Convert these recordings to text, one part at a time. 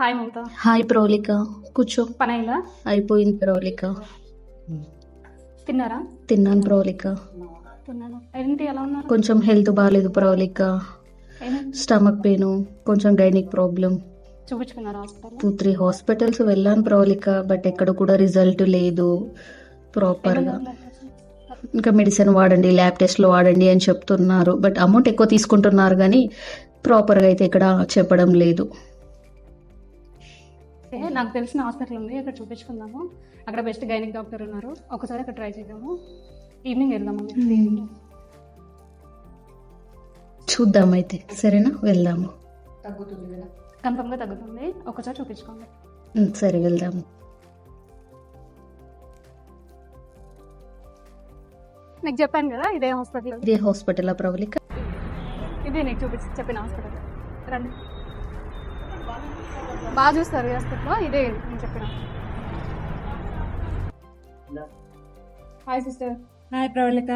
Hi మమత. Hi ప్రౌలిక, కూర్చో. పని అయిందా? అయిపోయింది ప్రౌలిక. తిన్నారా? తిన్నాను ప్రౌలిక. తిన్నాను. ఏంటి ఎలా ఉన్నారు? కొంచెం హెల్త్ బాగాలేదు ప్రౌలిక. ఏమైంది? స్టమక్ పెయిన్, కొంచెం గైనిక్ ప్రాబ్లం. చూపించుకున్నారా హాస్పిటల్? 2-3 హాస్పిటల్స్ వెళ్ళాను ప్రౌలిక, బట్ ఎక్కడ కూడా రిజల్ట్ లేదు ప్రాపర్గా. ఇంకా మెడిసిన్ వాడండి, ల్యాబ్ టెస్ట్లు వాడండి అని చెప్తున్నారు, బట్ అమౌంట్ ఎక్కువ తీసుకుంటున్నారు కానీ ప్రాపర్గా అయితే ఇక్కడ చెప్పడం లేదు. నాకు తెలిసిన హాస్పిటల్ ఉంది, అక్కడ చూపించుకుందాము. అక్కడ బెస్ట్ గైనిక్ డాక్టర్ ఉన్నారు, ఒకసారి అక్కడ ట్రై చేద్దాము. ఈవినింగ్ వెళ్దాము. చూద్దాం అయితే, సరేనా? వెళ్దాము. కన్ఫర్మ్గా తగ్గుతుంది, ఒకసారి చూపించుకోండి. సరే వెళ్దాము. నీకు చెప్పాను కదా ఇదే హాస్పిటల్. ఇదే హాస్పిటల్ ప్రౌలిక? ఇదే నీకు చెప్పిన హాస్పిటల్. రండి, బాగా చూస్తారు ఈ హాస్పిటల్లో. ఇదే నేను చెప్పిన. Hi sister. హాయ్ ప్రవళిక,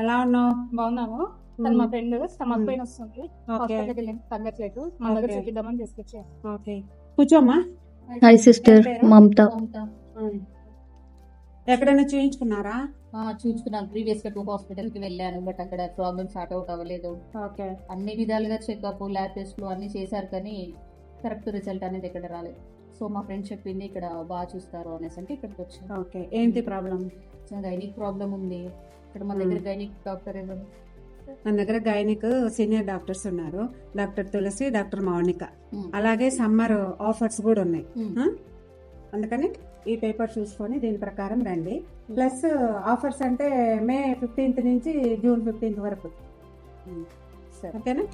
ఎలా ఉన్నావు? బాగున్నాము. తను మా ఫ్రెండ్, స్టమక్ పెయిన్ వస్తుంది, హాస్పిటల్కి వెళ్ళి తగ్గట్లేదు, మన దగ్గర చూపిద్దామని తీసుకొచ్చాను. ఓకే, కూర్చోమ్మా. హాయ్ సిస్టర్, మమత. ఎక్కడైనా చూయించుకున్నారా? చూసుకున్నాను. ప్రీవియస్ గా 2 హాస్పిటల్ కి వెళ్ళాను, బట్ అక్కడ ప్రాబ్లమ్ స్టార్ట్ అవుట్ అవ్వలేదు. ఓకే, అన్ని విధాలుగా చెకప్, ల్యాబ్ టెస్ట్లు అన్ని చేశారు, కానీ కరెక్ట్ రిజల్ట్ అనేది ఇక్కడ రాలేదు. సో మా ఫ్రెండ్ చెప్పింది ఇక్కడ బాగా చూస్తారు అనేసి, అంటే ఇక్కడికి వచ్చాను. ఓకే, ఏంటి ప్రాబ్లం? గైనిక్ ప్రాబ్లం ఉంది ఇక్కడ. మన దగ్గర గైనిక్ డాక్టర్ ఎవరు? మన దగ్గర గైనిక్ సీనియర్ డాక్టర్స్ ఉన్నారు, డాక్టర్ తులసి, డాక్టర్ మౌనిక. అలాగే సమ్మర్ ఆఫర్స్ కూడా ఉన్నాయి. అందుకని ఈ పేపర్ చూసుకొని దీని ప్రకారం రండి. ప్లస్ ఆఫర్స్ అంటే మే 15th నుంచి జూన్ 15th వరకు. సరే, ఓకేనా?